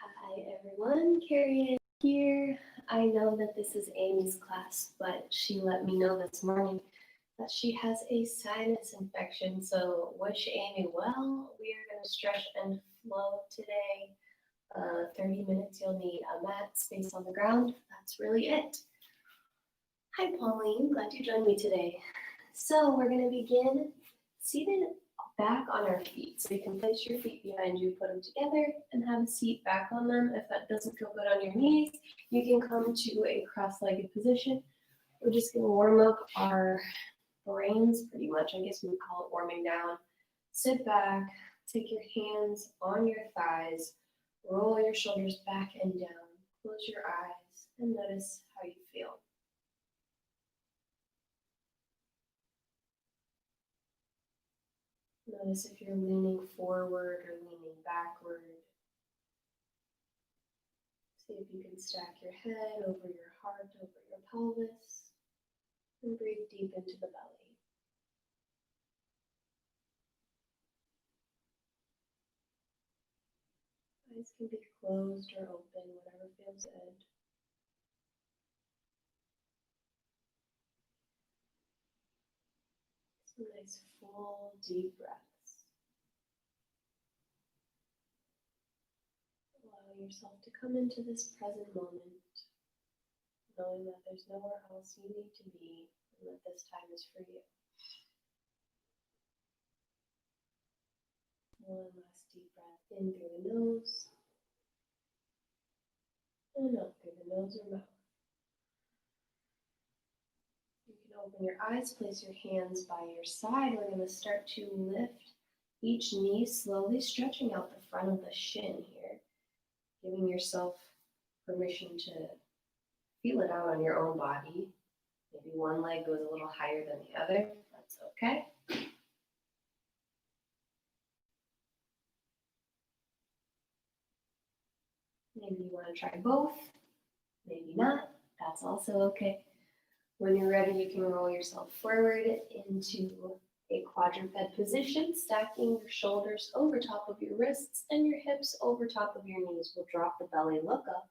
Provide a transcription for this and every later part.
Hi everyone, Carrie is here. I know that this is Amy's class, but she let me know this morning that she has a sinus infection. So wish Amy well. We are going to stretch and flow today. 30 minutes, you'll need a mat, space on the ground. That's really it. Hi Pauline, glad you joined me today. So we're going to begin seated back on our feet. So you can place your feet behind you, put them together, and have a seat back on them. If that doesn't feel good on your knees, you can come to a cross-legged position. We're just going to warm up our brains pretty much. I guess we would call it warming down. Sit back, take your hands on your thighs, roll your shoulders back and down, close your eyes, and notice how you feel. Notice if you're leaning forward or leaning backward. See if you can stack your head over your heart, over your pelvis, and breathe deep into the belly. Eyes can be closed or open, whatever feels good. Some nice full, deep breaths. Allow yourself to come into this present moment, knowing that there's nowhere else you need to be and that this time is for you. One last deep breath in through the nose and out through the nose or mouth. You can open your eyes, place your hands by your side. We're going to start to lift each knee, slowly stretching out the front of the shin here, giving yourself permission to feel it out on your own body. Maybe one leg goes a little higher than the other. That's okay. Maybe you want to try both. Maybe not. That's also okay. When you're ready, you can roll yourself forward into a quadruped position, stacking your shoulders over top of your wrists and your hips over top of your knees. We'll drop the belly, look up.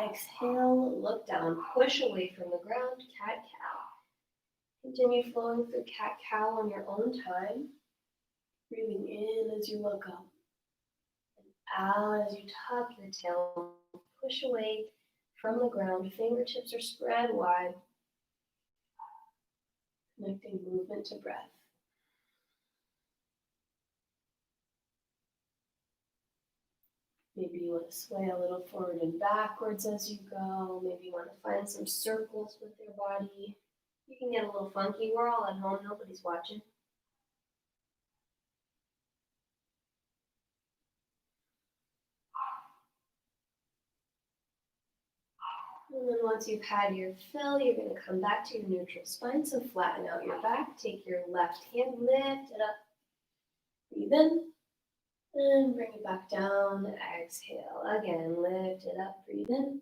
Exhale, look down, push away from the ground, cat-cow. Continue flowing through cat-cow on your own time. Breathing in as you look up. And out as you tuck your tail, push away from the ground. Fingertips are spread wide. Connecting movement to breath. Maybe you want to sway a little forward and backwards as you go. Maybe you want to find some circles with your body. You can get a little funky. We're all at home. Nobody's watching. And then once you've had your fill, you're going to come back to your neutral spine. So flatten out your back. Take your left hand, lift it up. Breathe in. And bring it back down. Exhale. Again, lift it up. Breathe in.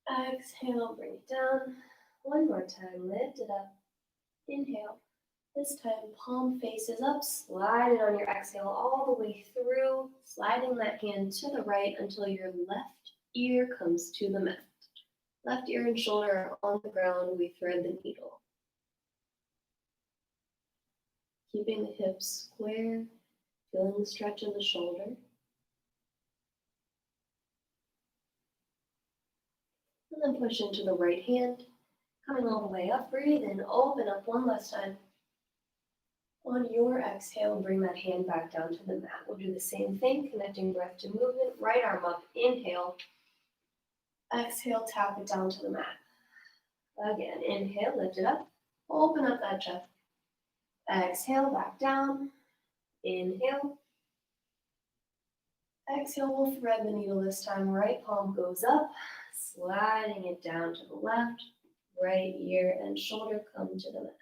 Exhale. Bring it down. One more time. Lift it up. Inhale. This time, palm faces up. Slide it on your exhale all the way through. Sliding that hand to the right until your left ear comes to the mat. Left ear and shoulder are on the ground. We thread the needle. Keeping the hips square. Feeling the stretch in the shoulder. And then push into the right hand. Coming all the way up, breathe in, open up one last time. On your exhale, bring that hand back down to the mat. We'll do the same thing, connecting breath to movement. Right arm up, inhale. Exhale, tap it down to the mat. Again, inhale, lift it up. Open up that chest. Exhale, back down. Inhale. Exhale, we'll thread the needle this time. Right palm goes up, sliding it down to the left. Right ear and shoulder come to the mat.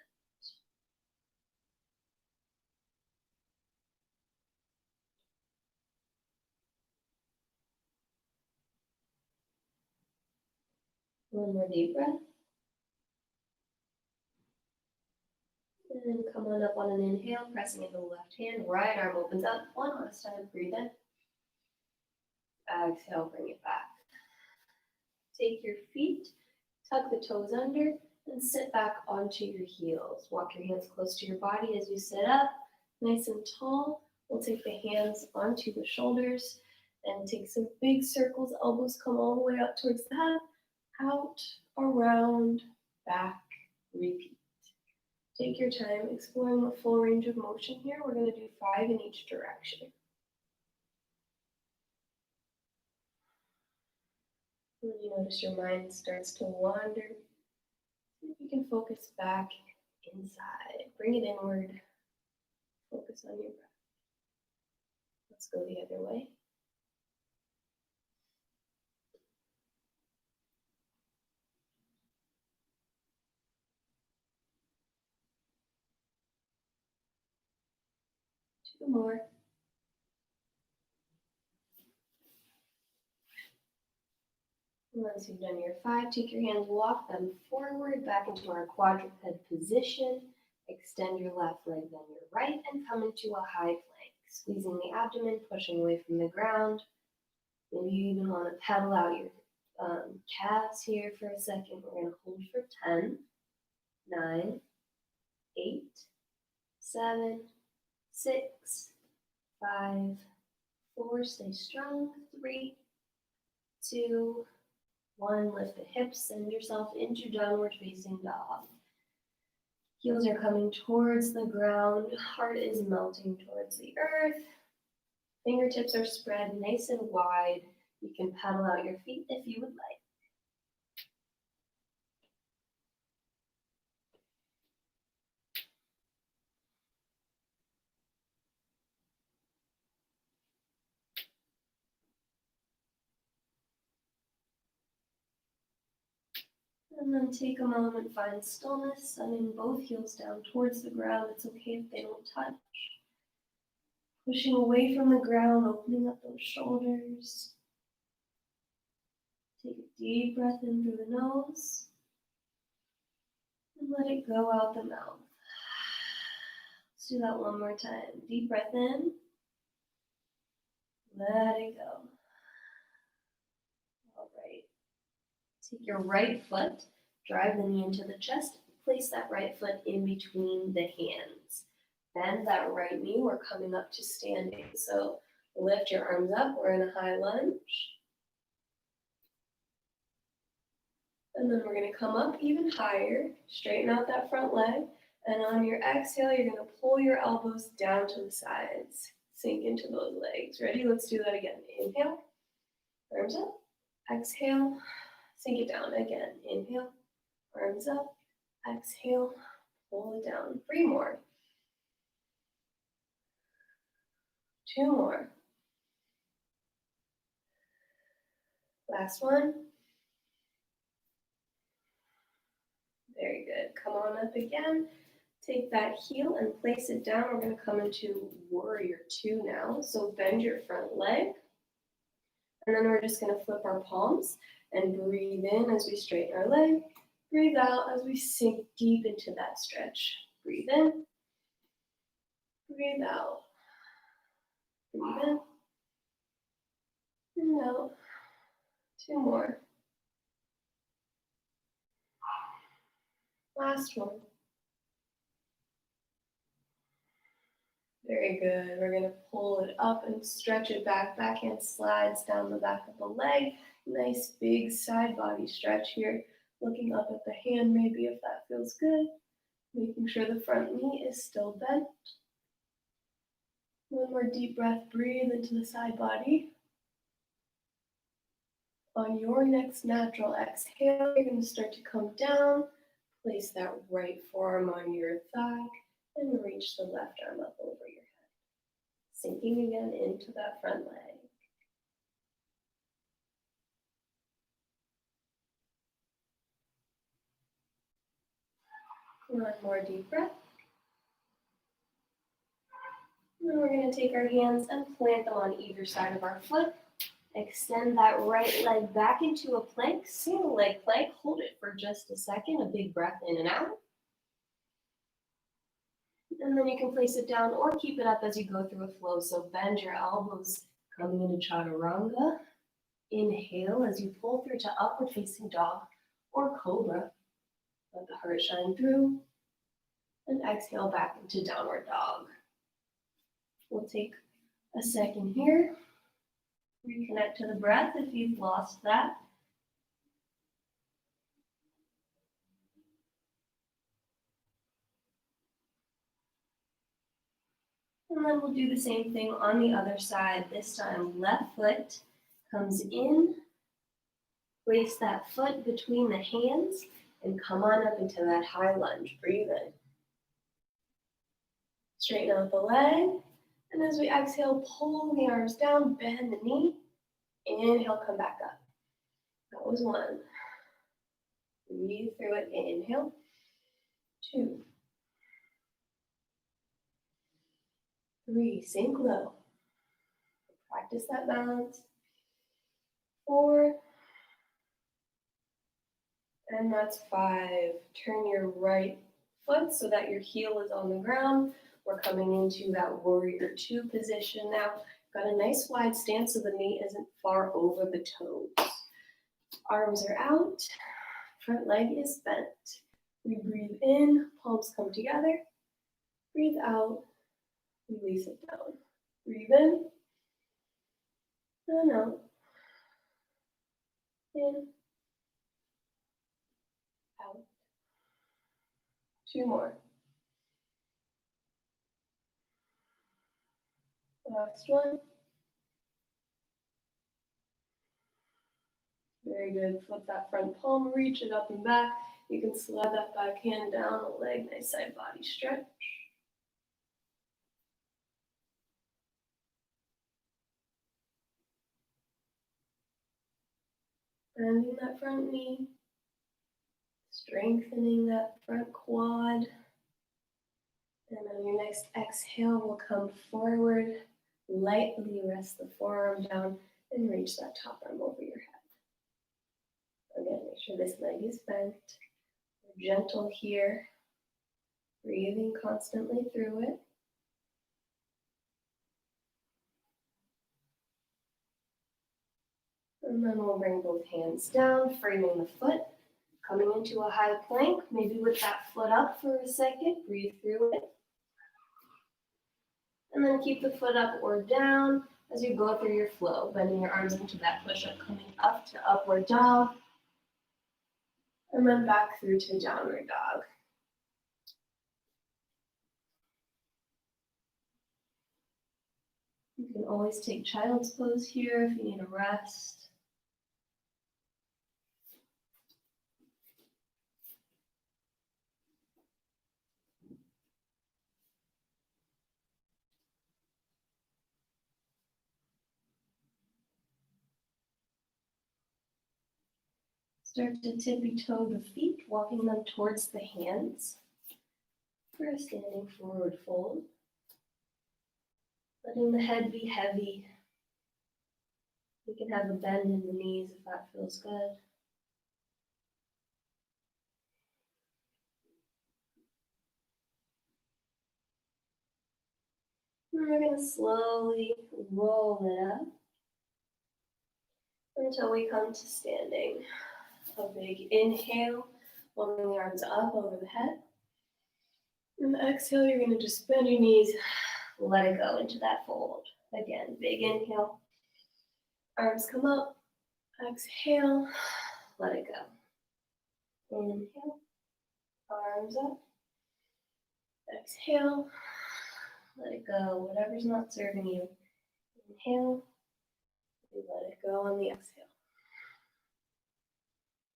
One more deep breath. And then come on up on an inhale, pressing into the left hand. Right arm opens up. One last time. Breathe in. Exhale, bring it back. Take your feet, tuck the toes under, and sit back onto your heels. Walk your hands close to your body as you sit up, nice and tall. We'll take the hands onto the shoulders and take some big circles. Elbows come all the way up towards the head, out, around, back, repeat. Take your time exploring the full range of motion here. We're going to do 5 in each direction. When you notice your mind starts to wander, see if you can focus back inside. Bring it inward. Focus on your breath. Let's go the other way. Two more. Once you've done your 5, take your hands, walk them forward back into our quadruped position. Extend your left leg, then your right, and come into a high plank. Squeezing the abdomen, pushing away from the ground. Maybe you even want to pedal out your calves here for a second. We're going to hold for 10, 9, 8, 7, 6, 5, 4. Stay strong. 3, 2, 1, lift the hips, send yourself into downward facing dog. Heels are coming towards the ground, heart is melting towards the earth. Fingertips are spread nice and wide. You can pedal out your feet if you would like. And then take a moment, find stillness, sending both heels down towards the ground. It's okay if they don't touch. Pushing away from the ground, opening up those shoulders. Take a deep breath in through the nose. And let it go out the mouth. Let's do that one more time. Deep breath in. Let it go. All right. Take your right foot, drive the knee into the chest, place that right foot in between the hands. Bend that right knee, we're coming up to standing. So lift your arms up, we're in a high lunge. And then we're gonna come up even higher, straighten out that front leg, and on your exhale, you're gonna pull your elbows down to the sides. Sink into those legs. Ready? Let's do that again. Inhale, arms up, exhale, sink it down again. Inhale, arms up, exhale, pull it down. 3 more. 2 more. Last one. Very good. Come on up again. Take that heel and place it down. We're going to come into warrior 2 now. So bend your front leg. And then we're just going to flip our palms and breathe in as we straighten our leg. Breathe out as we sink deep into that stretch. Breathe in. Breathe out. Breathe in. And out. 2 more. Last one. Very good. We're going to pull it up and stretch it back. Backhand slides down the back of the leg. Nice big side body stretch here. Looking up at the hand maybe if that feels good. Making sure the front knee is still bent. One more deep breath. Breathe into the side body. On your next natural exhale, you're going to start to come down. Place that right forearm on your thigh and reach the left arm up over your head. Sinking again into that front leg. One more deep breath. And then we're going to take our hands and plant them on either side of our foot. Extend that right leg back into a plank, single leg plank. Hold it for just a second, a big breath in and out. And then you can place it down or keep it up as you go through a flow. So bend your elbows coming into chaturanga. Inhale as you pull through to upward facing dog or cobra. Let the heart shine through. And exhale back into downward dog. We'll take a second here. Reconnect to the breath if you've lost that. And then we'll do the same thing on the other side. This time, left foot comes in. Place that foot between the hands and come on up into that high lunge. Breathe in. Straighten out the leg. And as we exhale, pull the arms down, bend the knee. Inhale, come back up. That was one. Breathe through it. Inhale. 2. 3. Sink low. Practice that balance. 4. And that's 5. Turn your right foot so that your heel is on the ground. We're coming into that warrior 2 position now. Got a nice wide stance so the knee isn't far over the toes. Arms are out. Front leg is bent. We breathe in, palms come together. Breathe out, release it down. Breathe in, and out. In, out. 2 more. Last one. Very good. Flip that front palm, reach it up and back. You can slide that back hand down the leg, nice side body stretch. Bending that front knee, strengthening that front quad. And on your next exhale, we'll come forward, lightly rest the forearm down, and reach that top arm over your head. Again, make sure this leg is bent. We're gentle here, breathing constantly through it. And then we'll bring both hands down, framing the foot, coming into a high plank, maybe with that foot up for a second, breathe through it. And then keep the foot up or down as you go through your flow, bending your arms into that push-up, coming up to upward dog, and then back through to downward dog. You can always take child's pose here if you need a rest. Start to tippy-toe the feet, walking them towards the hands for a standing forward fold. Letting the head be heavy. You can have a bend in the knees if that feels good. And we're going to slowly roll it up until we come to standing. A big inhale, lowering the arms up over the head. And the exhale, you're going to just bend your knees, let it go into that fold. Again, big inhale, arms come up, exhale, let it go. Inhale, arms up, exhale, let it go. Whatever's not serving you, inhale, and let it go on the exhale.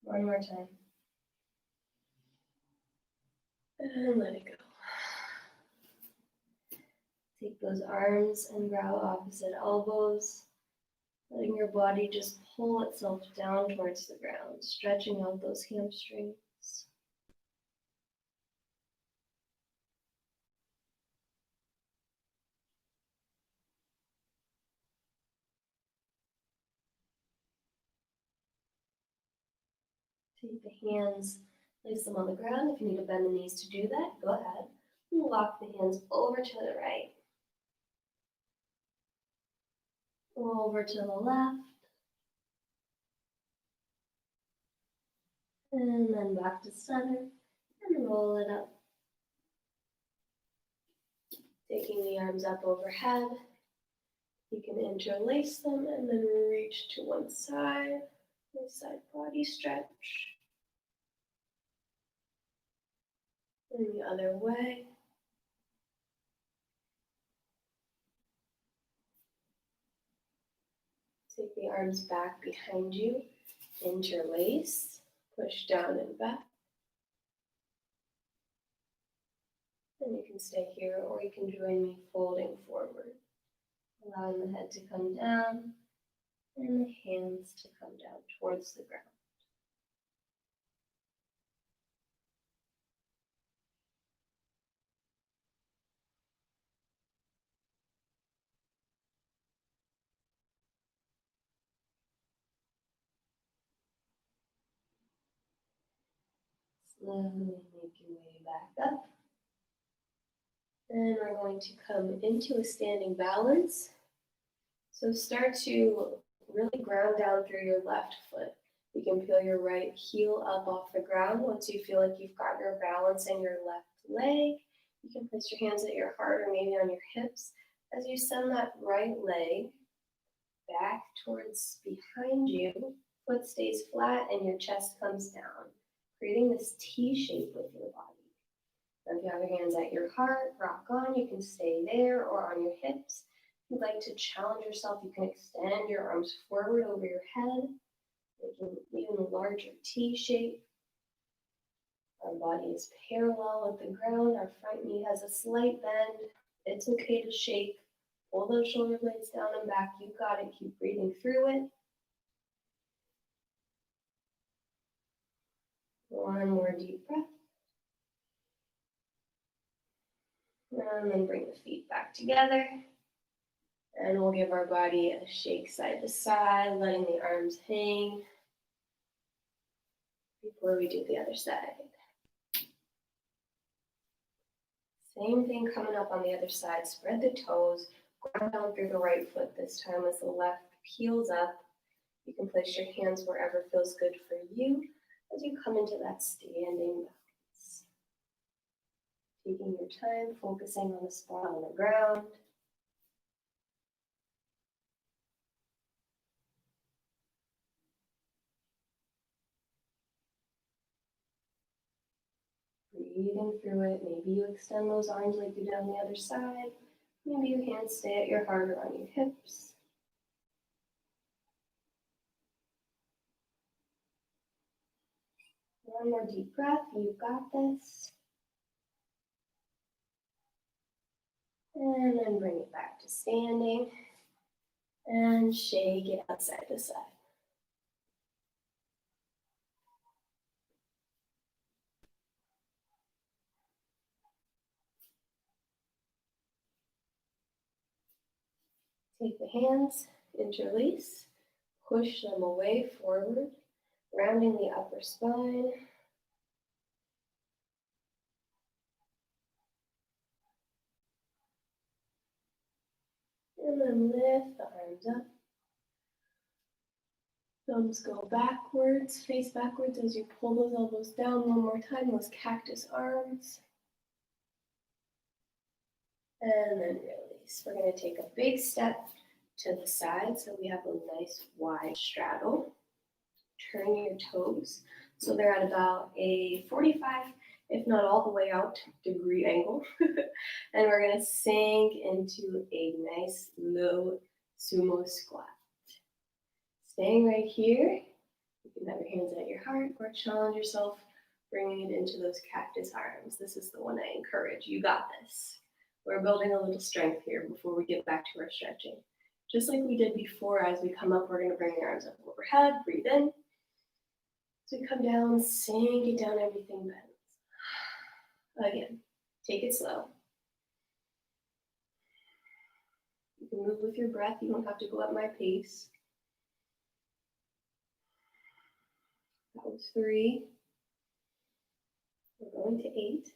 One more time. And let it go. Take those arms and grow opposite elbows, letting your body just pull itself down towards the ground, stretching out those hamstrings. Take the hands, place them on the ground. If you need to bend the knees to do that, go ahead. And walk the hands over to the right. Over to the left. And then back to center and roll it up. Taking the arms up overhead, you can interlace them and then reach to one side, side body stretch. And the other way. Take the arms back behind you, interlace, push down and back. And you can stay here or you can join me folding forward, allowing the head to come down and the hands to come down towards the ground. Slowly make your way back up. And we're going to come into a standing balance. So start to really ground down through your left foot. You can peel your right heel up off the ground. Once you feel like you've got your balance in your left leg, you can place your hands at your heart or maybe on your hips as you send that right leg back towards behind you. Foot stays flat and your chest comes down, creating this T shape with your body. Now if you have your hands at your heart, rock on. You can stay there or on your hips. If you'd like to challenge yourself, you can extend your arms forward over your head, making even a larger T shape. Our body is parallel with the ground. Our front knee has a slight bend. It's okay to shake. Pull those shoulder blades down and back. You got it. Keep breathing through it. One more deep breath. And then bring the feet back together. And we'll give our body a shake side to side, letting the arms hang before we do the other side. Same thing coming up on the other side. Spread the toes, ground down through the right foot this time as the left peels up. You can place your hands wherever feels good for you as you come into that standing balance. Taking your time, focusing on the spot on the ground. Breathing through it. Maybe you extend those arms like you did on the other side. Maybe your hands stay at your heart or on your hips. One more deep breath. You've got this. And then bring it back to standing. And shake it out side to side. Take the hands, interlace, push them away forward, rounding the upper spine. And then lift the arms up. Thumbs go backwards, face backwards as you pull those elbows down one more time, those cactus arms. And then release. We're going to take a big step to the side so we have a nice wide straddle. Turn your toes so they're at about a 45, if not all the way out, degree angle. And we're going to sink into a nice low sumo squat. Staying right here, you can have your hands at your heart or challenge yourself, bringing it into those cactus arms. This is the one I encourage. You got this. We're building a little strength here before we get back to our stretching. Just like we did before, as we come up, we're going to bring the arms up overhead, breathe in. As we come down, sink it down, everything bends. Again, take it slow. You can move with your breath. You don't have to go at my pace. That was 3. We're going to 8.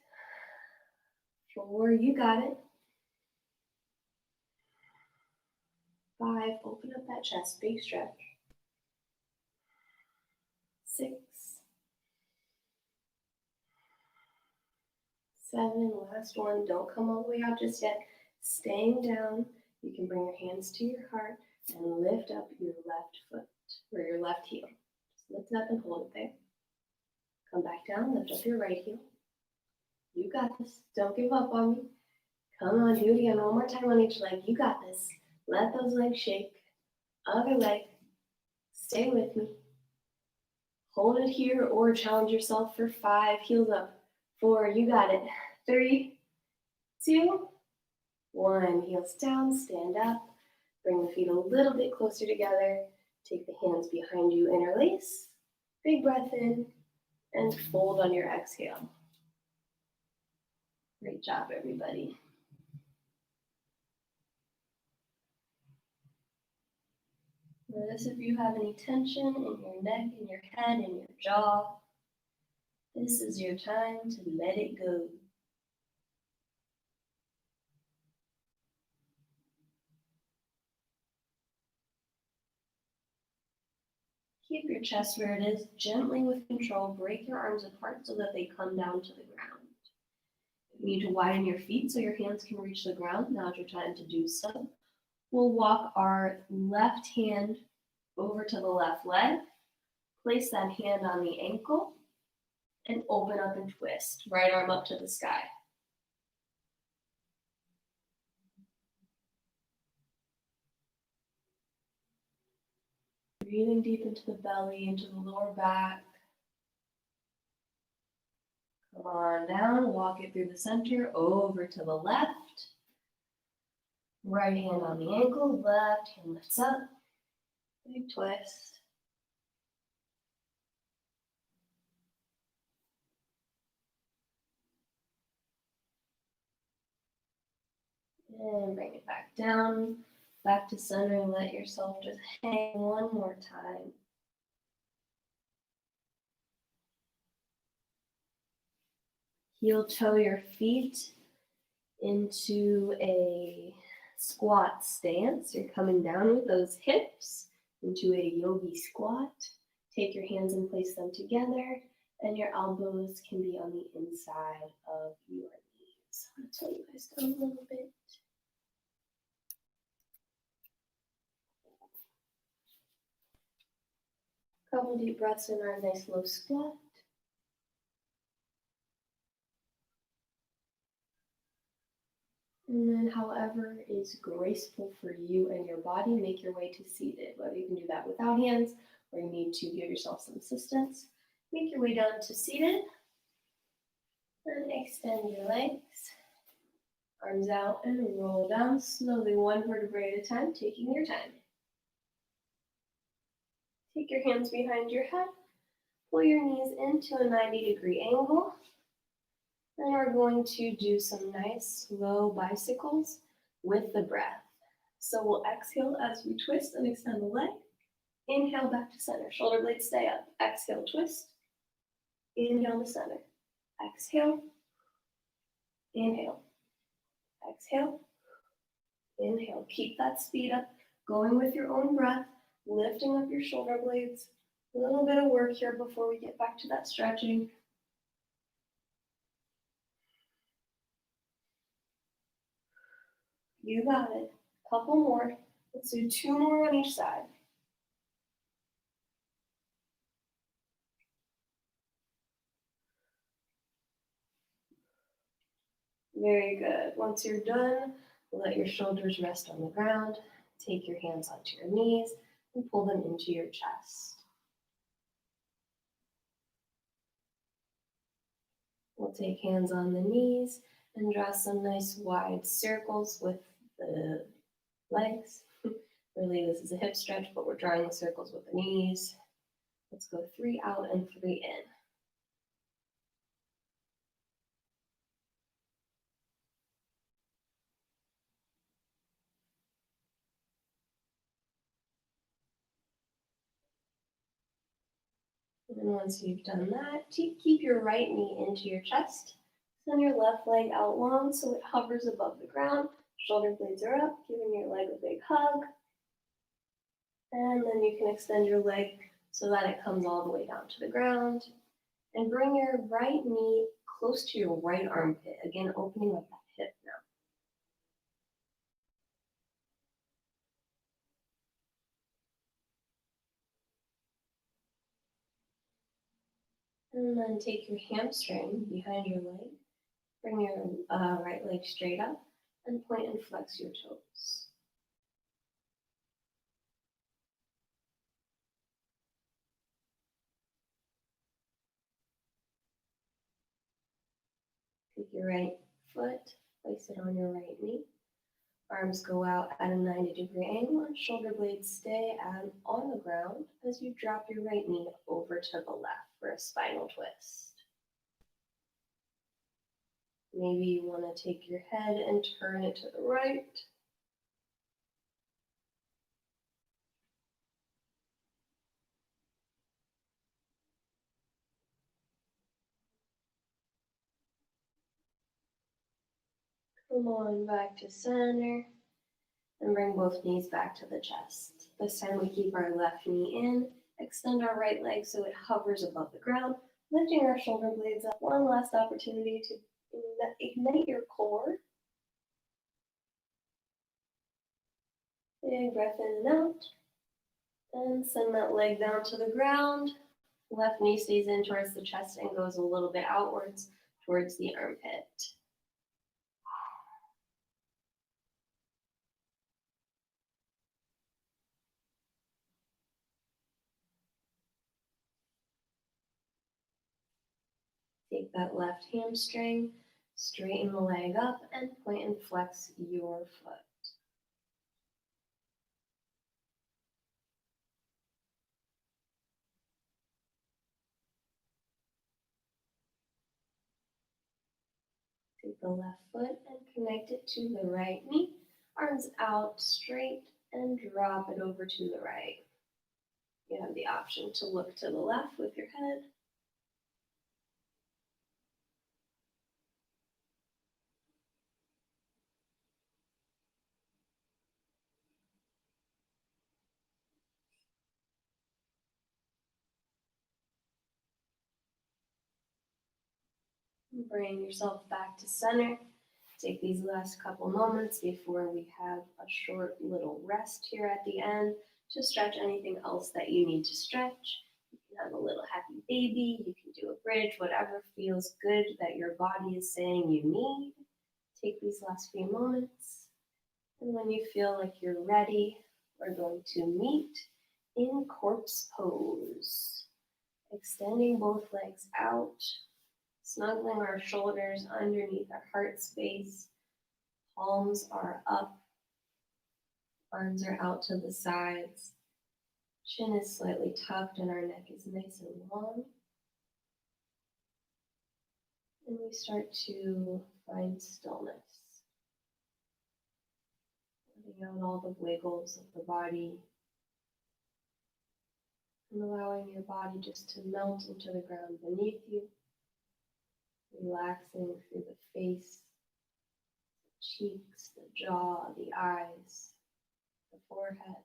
4, you got it. 5, open up that chest, big stretch. 6, 7, last one. Don't come all the way out just yet. Staying down, you can bring your hands to your heart and lift up your left foot or your left heel. Just lift it up and hold it there. Come back down, lift up your right heel. You got this. Don't give up on me. Come on, do it again one more time on each leg. You got this. Let those legs shake. Other leg. Stay with me. Hold it here or challenge yourself for 5. Heels up. 4. You got it. 3, 2, 1. Heels down. Stand up. Bring the feet a little bit closer together. Take the hands behind you. Interlace. Big breath in. And fold on your exhale. Great job, everybody. Notice if you have any tension in your neck, in your head, in your jaw. This is your time to let it go. Keep your chest where it is, gently with control. Break your arms apart so that they come down to the ground. You need to widen your feet so your hands can reach the ground. Now's your time to do so. We'll walk our left hand over to the left leg. Place that hand on the ankle and open up and twist. Right arm up to the sky. Breathing deep into the belly, into the lower back. Come on down, walk it through the center, over to the left. Right hand on the ankle, left hand lifts up. Big twist. And bring it back down, back to center. Let yourself just hang one more time. Heel toe your feet into a squat stance. You're coming down with those hips into a yogi squat. Take your hands and place them together, and your elbows can be on the inside of your knees. I'm going to tell you guys down a little bit. Couple deep breaths in our nice low squat. And then however is graceful for you and your body, make your way to seated. Whether you can do that without hands or you need to give yourself some assistance. Make your way down to seated. And extend your legs. Arms out and roll down slowly, one vertebrae at a time, taking your time. Take your hands behind your head. Pull your knees into a 90-degree angle. And we're going to do some nice slow bicycles with the breath. So we'll exhale as we twist and extend the leg. Inhale back to center. Shoulder blades stay up. Exhale, twist. Inhale to center. Exhale. Inhale. Exhale. Inhale. Keep that speed up. Going with your own breath. Lifting up your shoulder blades. A little bit of work here before we get back to that stretching. You got it. Couple more. Let's do 2 more on each side. Very good. Once you're done, let your shoulders rest on the ground. Take your hands onto your knees and pull them into your chest. We'll take hands on the knees and draw some nice wide circles with the legs. Really, this is a hip stretch, but we're drawing the circles with the knees. Let's go 3 out and 3 in. And once you've done that, keep your right knee into your chest. Send your left leg out long so it hovers above the ground. Shoulder blades are up, giving your leg a big hug. And then you can extend your leg so that it comes all the way down to the ground. And bring your right knee close to your right armpit, again, opening up that hip now. And then take your hamstring behind your leg, bring your right leg straight up, and point and flex your toes. Take your right foot, place it on your right knee. Arms go out at a 90-degree angle and shoulder blades stay on the ground as you drop your right knee over to the left for a spinal twist. Maybe you want to take your head and turn it to the right. Come on back to center and bring both knees back to the chest. This time we keep our left knee in, extend our right leg so it hovers above the ground, lifting our shoulder blades up. One last opportunity to ignite your core. Big breath in and out. And send that leg down to the ground. Left knee stays in towards the chest and goes a little bit outwards towards the armpit. Take that left hamstring, straighten the leg up, and point and flex your foot. Take the left foot and connect it to the right knee. Arms out straight and drop it over to the right. You have the option to look to the left with your head. Bring yourself back to center. Take these last couple moments before we have a short little rest here at the end to stretch anything else that you need to stretch. You can have a little happy baby, you can do a bridge, whatever feels good that your body is saying you need. Take these last few moments. And when you feel like you're ready, we're going to meet in corpse pose. Extending both legs out, snuggling our shoulders underneath our heart space. Palms are up, arms are out to the sides. Chin is slightly tucked and our neck is nice and long. And we start to find stillness. Letting out all the wiggles of the body. And allowing your body just to melt into the ground beneath you. Relaxing through the face, the cheeks, the jaw, the eyes, the forehead.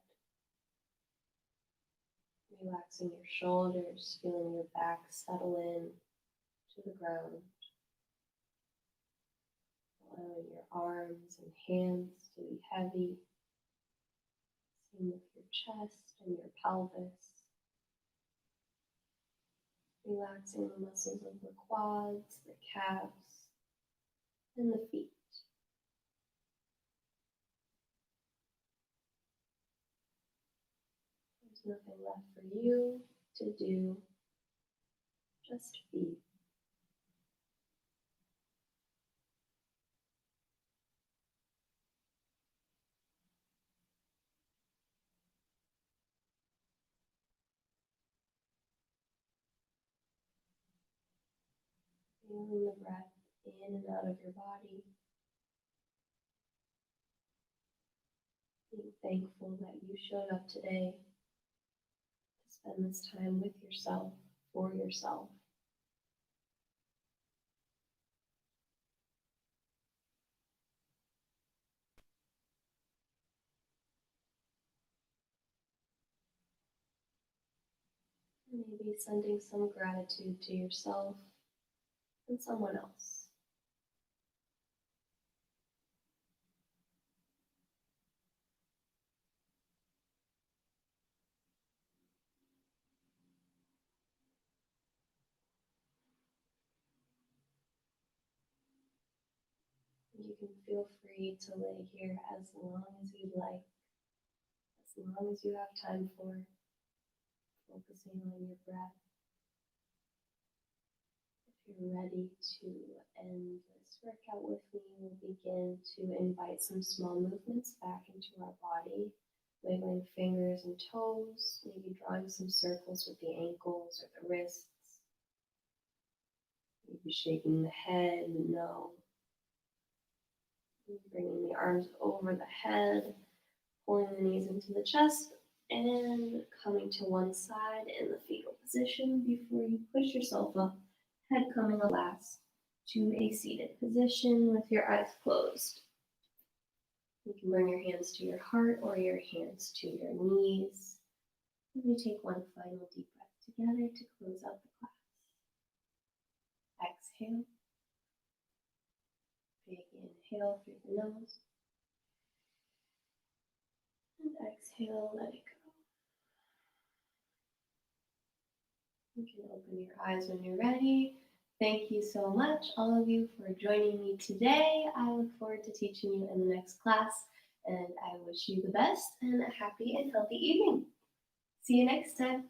Relaxing your shoulders, feeling your back settle in to the ground. Allowing your arms and hands to be heavy. Same with your chest and your pelvis. Relaxing the muscles of the quads, the calves, and the feet. There's nothing left for you to do, just be. Feeling the breath in and out of your body. Being thankful that you showed up today to spend this time with yourself, for yourself. Maybe sending some gratitude to yourself and someone else. You can feel free to lay here as long as you'd like, as long as you have time for, focusing on your breath. If you're ready to end this workout with me, we'll begin to invite some small movements back into our body, wiggling fingers and toes, maybe drawing some circles with the ankles or the wrists, maybe shaking the head, no. Bringing the arms over the head, pulling the knees into the chest, and coming to one side in the fetal position before you push yourself up, head coming last to a seated position with your eyes closed. You can bring your hands to your heart or your hands to your knees. And we take one final deep breath together to close out the class. Exhale. Big inhale through the nose. And exhale, let it go. You can open your eyes when you're ready. Thank you so much, all of you, for joining me today. I look forward to teaching you in the next class, and I wish you the best and a happy and healthy evening. See you next time.